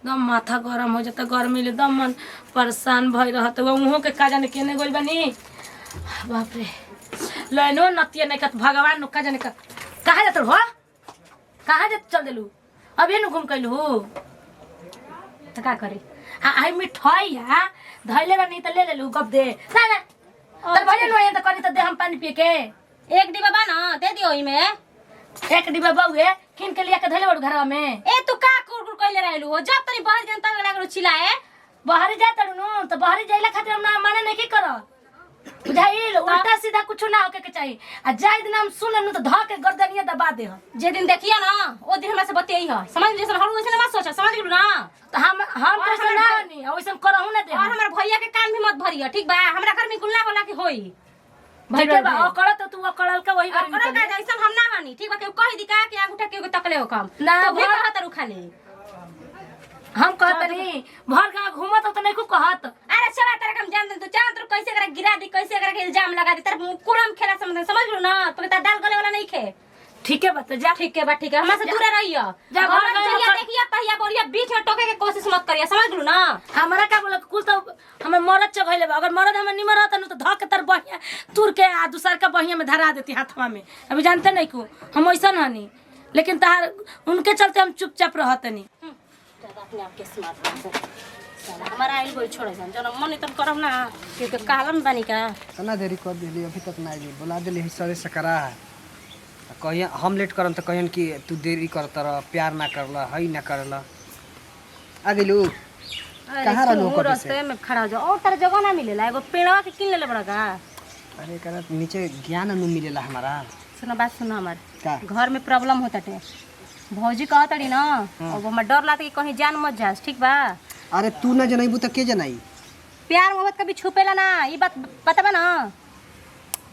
दम माथा गरम हो जाता, गर्मी ले दम मन परेशान भई रहत। उहों के का जाने केने गइल बानी। बाप रे लइनो नतिया नहीं कत भगवान का जाने का कहाँ जात हो, कहाँ जात चल देलू अभी न घूम कैलू तो का करी। आई मिठाई है धैले बा नहीं तो ले लेलू गप दे ना ना तर भजे न तो करी तो दे हम पानी पिए के। एक डिब्बा बा ना दे दियो ओई में। एक डिब्बा बहुए किन के लिया के धैले बड़ घर में। ए तू का कुरकुर कइले रहलू हो जब तनी बाहर जनता लागलो चिल्लाए। बाहर जा तड़ू न तो बाहर जाइला खातिर हम ना माने नहीं की कर बुझाइल उल्टा सीधा कुछ ना होके के चाहिए। आ जाय दिन हम सुन न तो ध के गर्दनिया दबा दे। जे दिन देखिया ना ओ दिन हमरा से बतियाई ह समझ ले हरु वैसे मत सोच समझ गेलू ना। तो हम कैसे ना नहीं वैसे करहु ना दे। और हमर भैया के कान भी मत भरिया ठीक बा। हमरा घर में गुल्ला होला की होई भाई के बा अकड़ तो तू अकड़ल के वही करी अकड़ का जैसन हम ना हनी ठीक बा। के कह दी का कि अंगूठा के तकले हो काम ना तो भी कहत रु खाली हम कहत नहीं भर गांव घूमत तो नहीं को कहत। अरे चला तेरे कम जान दे तू चांद तू कैसे करे गिरा दी कैसे करे के इल्जाम लगा दी तेरे कुलम खेला समझ लो ना। तो दाल गले वाला नहीं खे ठीक है बता जा ठीक है बा ठीक है हमरा से दूर रहियो जा घर जइया देखिया तहिया बोलिया बीच में टोके के कोशिश मत करिया समझ लो ना। हमरा का बोल कुल तो हमें मरद चघइले बा अगर मरद हमें निमर रहत न तो धक तर बहिया तुर के आ दूसर का बहिया में धरा देती हाथवा में। अभी जानते नहीं को हम ऐसा हनी लेकिन तार उनके चलते हम चुपचाप रहतनी। अपने आप के स्मार्ट हमारा आई बोल छोड़ जन जन मन तब करम ना कि कालम बनी का तना देरी कर दिली अभी तक ना आई बुला दिली सरे सकरा कहिए हम लेट करम तो कहन कि तू देरी करत रह प्यार ना करला हई ना करला आ गेलू कहां रहलू कब से रास्ते में खड़ा हो जा और तेरे जगह ना मिलेला एगो पेड़वा के किन लेले बड़ा का। अरे करा नीचे ज्ञान न मिलेला हमारा। सुनो बात सुनो हमार का घर में प्रॉब्लम होता टे भौजी कहतड़ी ना और हमरा डर लागत कि कहीं जान मत जास ठीक बा। अरे तू ना जनाइबू त के जनाई प्यार मोहब्बत कभी छुपेला ना ई बात पता बा ना।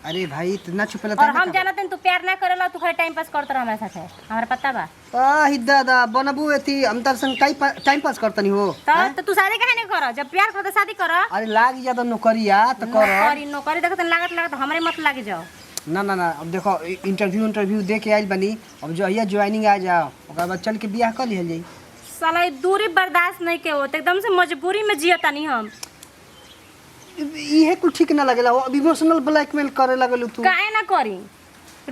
अरे भाई इतना छुपेला और हम जानत तू प्यार ना करेला तू खाली टाइम पास करत रह हमरा साथे हमरा पता बा। आ ही दादा बनबू एती हम तर संग टाइम पास करतनी हो तो तू शादी काहे नहीं कर जब प्यार कर तो शादी कर। अरे लाग जा त नौकरिया त कर नौकरी देखत लागत हमरे मत लागे जाओ ना ना ना। अब देखो इंटरव्यू दे के आइल बनी अब जो है ज्वाइनिंग आ जाओ ओकर बाद चल के बियाह कर लिहल जाई। साला ई दूरी बर्दाश्त नहीं के होत एकदम से मजबूरी में जियतानी हम। इहे कुल ठीक ना लगेला अब इमोशनल ब्लैकमेल करे लगलू तू काहे ना करी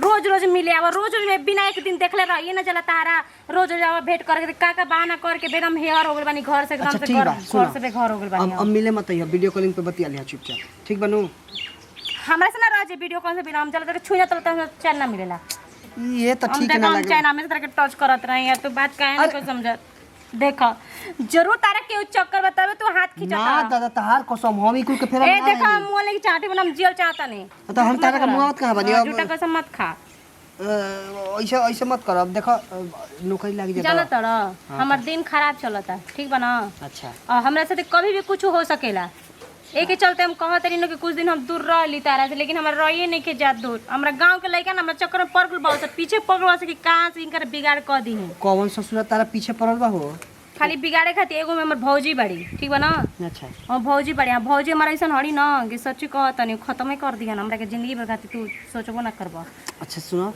रोज रोज मिले अब रोज रोज बिना एक दिन देखले रहिए ना चला तारा रोज रोज अब भेंट करके का बहाना करके बेदम हेयर हो गइल बानी घर से एकदम अच्छा, से ठीक बा, घर से बेघर हो गइल बानी। अब मिले मत है वीडियो कॉलिंग पे बतिया लिया चुपचाप ठीक बनू। हमरा से ना रह जे वीडियो कॉल से बिना हम चला तेरे छुइया तो चैन ना मिलेला। ये तो ठीक ना लगे चाइना में से तरह के टच करत रही यार तू बात काहे ना को समझ देखा जरूर तारा के चक्कर बतावे तू हाथ खींचता ना दादा तहार कसम हम ई कुल के फेरा ए देखा मुंह लगी चाटी बनम जियल चाहता नहीं तो हम तारा का मुआवत कहां बनी अब झूठा कसम मत खा ऐसे ऐसे मत कर। अब देखो नौकरी लाग जाता जाना तोरा हमर दिन खराब चलता ठीक बा ना। अच्छा और हमरा साथे कभी भी कुछ हो सकेला एक ही चलते हम कहत रही कि कुछ दिन हम दूर रह ली तारा से लेकिन हमरा रहिए नहीं के जात दूर हमरा गांव के लइका ना हमरा चक्कर में पड़ गल बहुत पीछे पकड़ से कि कहां से इनकर बिगाड़ कर दी है। कौन ससुर तारा पीछे पड़ल बा हो खाली बिगाड़े खातिर एगो में हमर भौजी बड़ी ठीक बा ना। अच्छा और भौजी बड़ी भौजी हमारा ऐसा हड़ी ना कि सच्ची कहत नहीं खत्म ही कर दिया ना हमरा के जिंदगी भर खातिर तू सोचबो ना करबो। अच्छा सुनो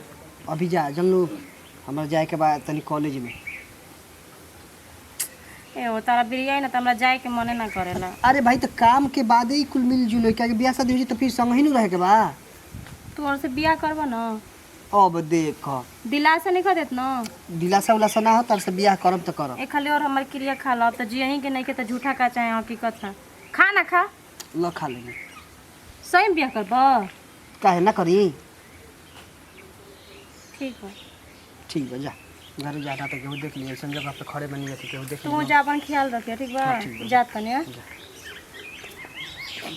अभी जा जनलू हमरा जाए के बाद तनी कॉलेज में ए ओ तारा बिरिया ना त हमरा जाए के मने ना करेला। अरे भाई तो काम के बाद ही कुल मिल जुल क्या बियाह शादी हो तो फिर संग ही न रहे के बा तू और से बियाह करबो ना अब देख दिलासा नहीं कर देत ना दिलासा उलासा ना हो तर से बियाह करब तो करब ए खाली और हमर क्रिया खा लो तो जी के नहीं के तो झूठा का चाहे हकीकत है खा ना खा ल खा लेंगे सही में बियाह करबो काहे ना करी ठीक है ठीक बा जा घर जाना तो केहू देख लिए संजय बाप पे खड़े बनी जाते केहू देख तू जा अपन ख्याल रखिए ठीक बा जात कने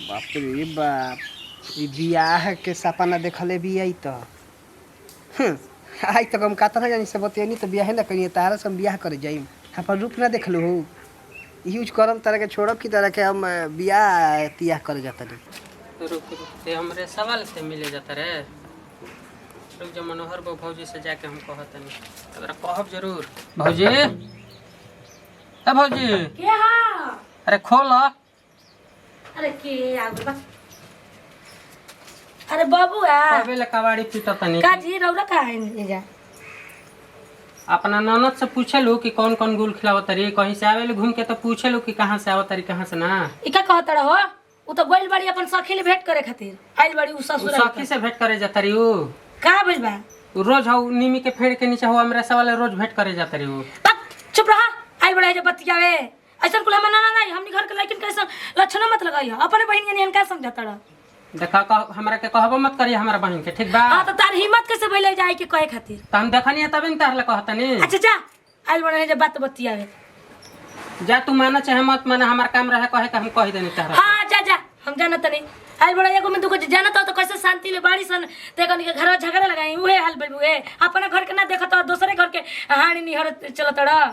बाप रे बाप ई बियाह के सपना देखले भी आई तो आई तक हम कातर जानी से बतियानी तो बियाह ना करिए तारा से हम बियाह करे जाई अपन रूप ना देखलू हो यूज करम तरह के छोड़ब की तरह के हम बियाह तियाह करे जाता नहीं रुक से हमरे सवाल से मिले जाता रे रुक जा मनोहर बो भौजी से जाके हम कहत नहीं तोरा कहब जरूर भौजी ए भौजी के हा अरे खोल अरे के आ गइल बा अरे बाबू आ कबे ले कबाड़ी पीटत नहीं का जी रौला का है ये जा अपना ननद से पूछेलू कि कौन कौन गुल खिलावत तारी, कहीं से आवेलू घूम के तो पूछेलू कि कहाँ से आवत तारी कहाँ से ना। ई का कहत रहो उ तो गोइल बाड़ी अपन सखी ले भेंट करे खातिर आइल बाड़ी उ ससुर सखी से भेंट करे जाता रही उ का भइल बा रोज हऊ नीमी के पेड़ के नीचे हुआ मेरे सवाल रोज भेंट करे जाता रही उ। चुप रहा आइल बड़ा जब बतियावे ऐसा कुल हम ना नहीं हमनी घर के लेकिन कैसा लक्षण मत लगाई अपने बहन के का समझाता रह देखा हमरा के कहबो मत करिए हमारा बहन के ठीक बा। हां तो तार हिम्मत कैसे भइले जाए के कहे खातिर तो हम देखनी तबे न तार ले कहतनी। अच्छा जा आइल बड़ा जब बात बतियावे जा तू माना चाहे मत माना हमार काम रहे कहे के हम कह देनी तारा। हां जा जा हम जानत नहीं आइल बड़ा एगो में दुगो जानत तो कैसे शांति ले बाड़ी सन ते कनी के घर झगड़ा लगाई उहे हाल बे उहे अपने घर के ना देखत दूसरे घर के हानि निहर चलत रह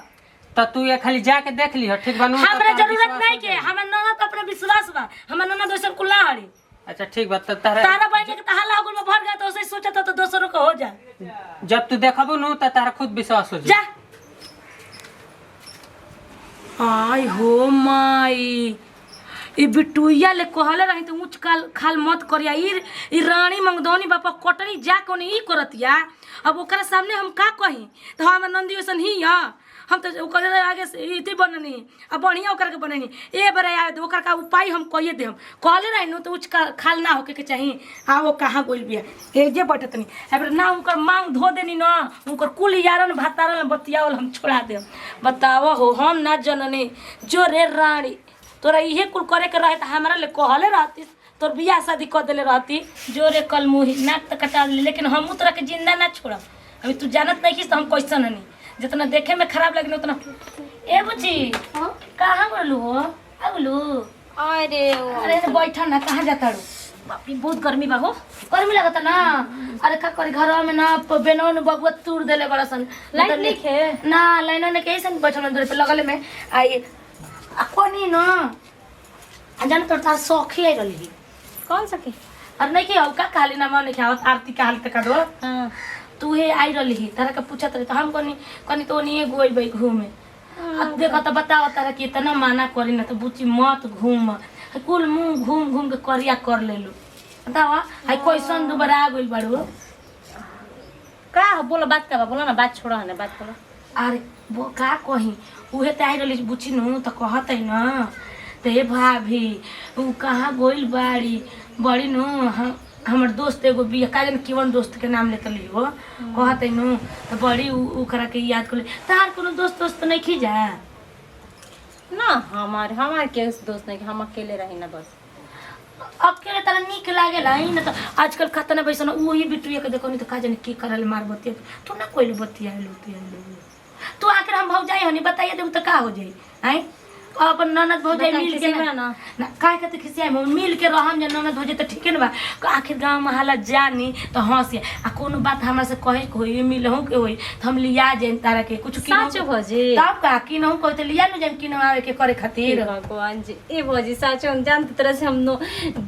तो तू ये खाली जाके देख लियो ठीक बनू। हमरा जरूरत नहीं के हमरा ननद अपने विश्वास बा हमरा ननद दोसर कुल्ला हड़ी। अच्छा ठीक बात तो तारा बहन के तहला हो में भर गया तो उसे सोचा तो दोसरों को हो जा जब तू देखबू नु त तारा खुद विश्वास हो जा। आई हो माई ई बिटुइया ले कहले रही तो ऊंच खाल मत करिया ई रानी मंगदौनी बापा कटनी जा कोनी ई करतिया अब ओकरा सामने हम का कही तो हम नंदी वसन ही हम तो ओकर आगे से इति बननी अब बढ़िया ओकर के बननी ए बरे आए तो ओकर का उपाय हम कहिए दे हम कहले रही नु तो उच खाल ना होके के चाहिए। हां वो कहां गोल बिया ए जे बैठत नहीं अब ना उनकर मांग धो देनी ना उनकर कुल यारन भातारन बतियावल हम छोड़ा दे। बताओ हो हम ना जननी जो रे रानी तोरा इहे कुल करे के रहे त हमरा ले कहले रहती तोर बियाह शादी कर देले रहती जो रे कल मुही नाक त कटा ले लेकिन हम तोरा के जिंदा ना छोड़ब। अभी तू जानत नहीं कि हम कैसन हनी जितना देखे में खराब लगे उतना। ए बुची कहाँ बोलू हो अगलू अरे बैठा ना कहाँ जाता रू बाप रे बहुत गर्मी बा हो गर्मी लगता ना। अरे का करे घर में ना बेनौन बबुआ तूर देले बड़ा सन लाइट नहीं है ना लाइन ने कैसे बैठल अंदर पे लगले में आई कोनी ना जान तो तार सौखी आई रही कौन सके अरे नहीं कि का काली ना मन खावत आरती का हाल तक दो हां तू हे आई रही तारा के पूछत रही तो हम कनी तो नहीं गोई भाई घूमे अब देखो तो बताओ तारा कि इतना माना करी ना तो बुची मत घूम कुल मुंह घूम घूम के करिया कर ले लो बताओ हाय क्वेश्चन दोबारा आ गइल बाड़ू का बोलो बात का बोलो ना बात छोड़ो ना बात बोलो। अरे वो का कही उहे त आई रही बुची नु तो कहत है ना ते भाभी उ कहाँ गोइल बाड़ी बड़ी नु हमर दोस्त एगो बिया काजन केवन दोस्त के नाम लेत ली हो कहत नु तो बड़ी ओकरा के याद कर ले तार कोनो दोस्त नहीं खी जा ना हमार के दोस्त नहीं हम अकेले रही ना बस अकेले तारा निक लागेला ही ना तो आजकल खतना बैसन वही बिटुया के देखो नहीं तो काजन की करल मार बतिया तू ना कोई बतिया लो तू आखिर हम भौजाई हनी बताइए दे तो का हो जाई आई अपन ननद भौजाई मिल के ना काहे के खिसिया में मिल के रहम जे ननद भौजाई तो ठीक है ना आखिर गांव महला जानी तो हंसी आ कोनो बात हमरा से कहे को होई मिलहु के होई तो हम लिया जे तारा के कुछ की सच भौजी तब का की न कहत लिया न जम की न आवे के करे खातिर भगवान जी ए भौजी सच हम जानत तरह से हम नो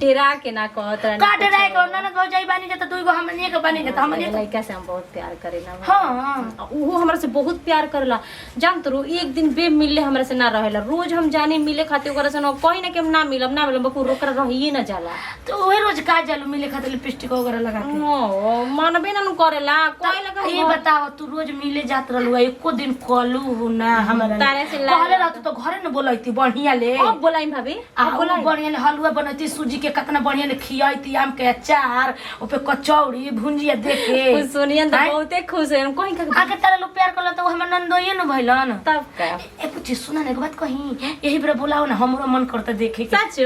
डेरा के ना कहत रहनी का डराए को ननद भौजाई बानी जे त दुई गो हमने के बानी जे त हमने लड़का से हम बहुत प्यार करेला। हां वो हमरा से बहुत प्यार करेला जानत रो एक दिन बे मिलले हमरा से ना रहेला रोज हम जाने मिले खातिर ओकरा से कहीं ना कि हम ना मिलब बकू रोकरा रहिए ना जाला तो ओए रोज का जालू मिले खातिर लिपस्टिक वगैरह लगा के ओ मनबे ना करेला कोई लगा ये बताओ तू रोज मिले जात रहलू एको दिन कलू ना हमरा तारे से कहले रहत तो घरे न बोलैती बढ़िया ले अब बोलाई भाभी अब बोलाई बढ़िया ले हलवा बनैती सूजी के कितना बढ़िया ले खियाईती आम के अचार ओपे कचौड़ी भुंजिया दे के सोनिया तो बहुते खुश है हम कहीं आके तारा लोग प्यार करला तो हमर नंदोये न भइलन तब का ए पूछी सुना ना एक बात कही यही बेरा बोलाओ ना हमरो मन करता देखे के सच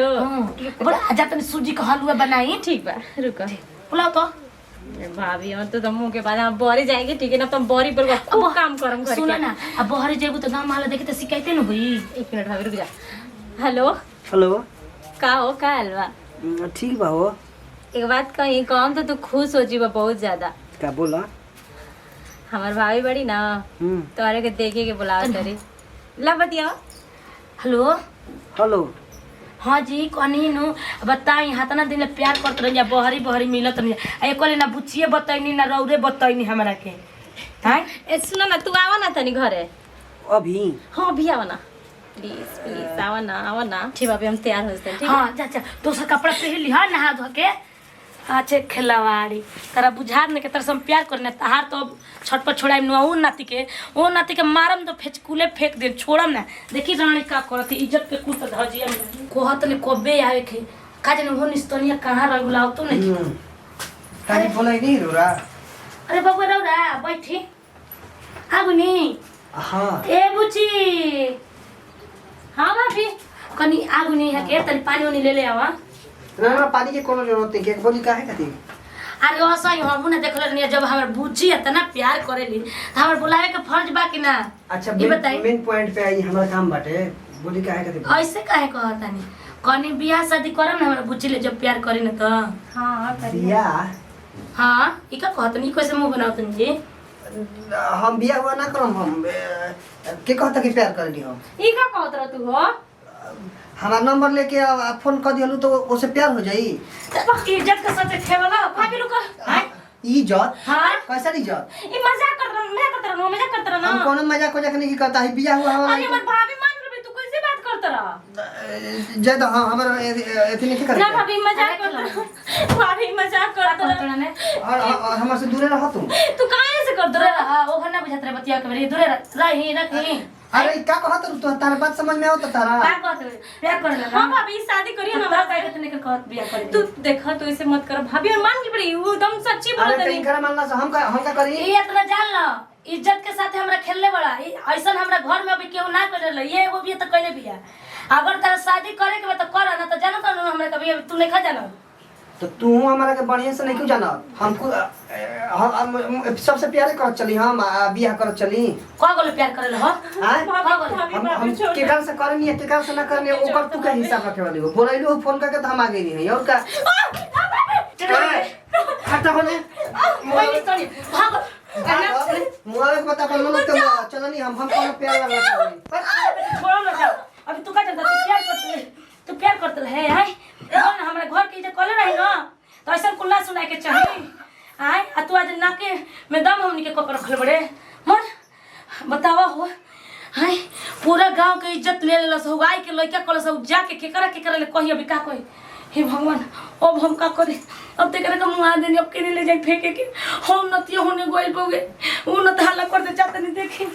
बोला जा तनी सूजी का हलवा बनाई ठीक बा रुको बोलाओ तो भाभी हम तो मुंह के बाद हम बहरी जाएंगे ठीक है ना तुम बहरी पर खूब काम करम करके सुना ना अब बहरे जेबू तो गांव माला देखे तो शिकायत न हुई। एक मिनट भाभी रुक जा। हेलो हेलो का हो का हलवा ठीक बा हो एक बात कही कौन तो तू खुश हो जीवा बहुत ज्यादा का बोला हमार भाभी बड़ी ना तोरे के देखे के बुलावा तरी ला बतिया। हेलो हेलो हाँ जी कहीं नु बताई हाथना दिन प्यार करत रही बहरी बहरी मिलत रही एक ना बुचिए बतैनी ना रौरे बतैनी हमरा के हैं ए सुनो ना तू आवा ना तनी घरे अभी हाँ भी आवा ना प्लीज प्लीज आवा ना ठीक भाभी हम तैयार हो जाते हैं ठीक हाँ जा दोसर कपड़ा पहन ली हाँ नहा धो के अच्छे खिलवाड़ी तारा बुझार ने के तरह से हम प्यार करने तहार तो छत पर छोड़ाई न ओ नाती के मारम तो फेचकुले फेंक दे छोड़म ना देखी रानी का करती इज्जत के कुल धजिया में कोहत ले कोबे आवे के का जने हो निस्तनिया कहां रह बुलाओ तो नहीं तारी बोलाई नहीं रोरा अरे बाबू रौरा बैठी आगु नी हां ए बुची हां भाभी कनी आगु नी है के तनी पानी उनी ले ले आवा ना पानी के कोनो जरूरत नहीं के बोली काहे खाती अरे असई हमहु ना देखले नहीं जब हमर बुची इतना प्यार करेली त हमर बुलावे के फर्ज बा कि ना अच्छा ये बताई मेन पॉइंट पे आई हमारा काम बाटे बोली काहे खाती ऐसे काहे कहतानी कनी बियाह शादी करम ना हमर बुची ले जब प्यार करी ना त हाँ करिए बिया हां ई का कहतनी कैसे मुंह बनावतन जी हम बिया हुआ ना करम हम के कहता कि प्यार कर ली हम ई का कहत रह तू हो हमारा नंबर लेके फोन कर दियलू तो उससे प्यार हो जाई इज्जत के साथ खेलला भाभी लोग हां इज्जत हां कैसा इज्जत ई मजाक कर रहा मैं करत रहा हम कोनो मजाक को नहीं करता है बिया हुआ अरे हमारा हमर भाभी मान लेबे तू कैसे बात करत रहा जय तो हमारा एथी नहीं करे ना भाभी मजाक कर भाभी मजाक करत रहा ने और हमसे दूर रह तू काहे से करत दूरे रहा रहा ओ घर ना बुझत रे बतिया के दूरे रही अरे का कहत तू तारा बात समझ में आवत तारा का कहत प्यार कर ले हां भाभी शादी करिए ना हमरा काहे तने के कहत बियाह कर तू देखा तो ऐसे मत कर भाभी और मान के पड़ी वो एकदम सच्ची बोलत अरे नहीं कहीं कर मानला से हम का करी ई इतना जान ल इज्जत के साथ हमरा खेलले बड़ा ऐसन हमरा घर में अभी केहू ना करले ये एगो भी त कइले बिया अगर तारा शादी करे के बा त कर ना त जानो त हमरा कभी तू नहीं खा जानो तो तू हमारा के बढ़िया से नहीं क्यों जाना हमको हम सबसे प्यारे कर चली हम बियाह कर चली का गोले प्यार करे हो हां भाभी हम भाभी छोड़ दे। केकर से करनी है केकर से ना करनी है ओकर तू का हिसाब रखे वाली हो बोलैलू फोन करके तो हम आ गई नहीं और का हटा होने कोई नहीं भाग मुआवे को पता कर लो तो चलनी हम कोनो प्यार वाला छोड़ो ना जाओ अभी तू का जानता तू प्यार करते है हाय बोल हमरा घर के इज्जत कले रही ना तो ऐसा कुल्ला सुनाए के चाहिए आय आ तू आज नाके में दम हमनी के कप रखले बड़े मर बतावा हो हाय पूरा गांव के इज्जत ले लेलस हो आई के लइका कल सब जाके केकरा ले कही अभी का कही हे भगवान अब हम का करे अब तेकरा के मुंह आ देनी अब के ले जाई फेंके के हम नतिया होने गोइल बोगे उ न त हल्ला कर दे चाहते नहीं देखी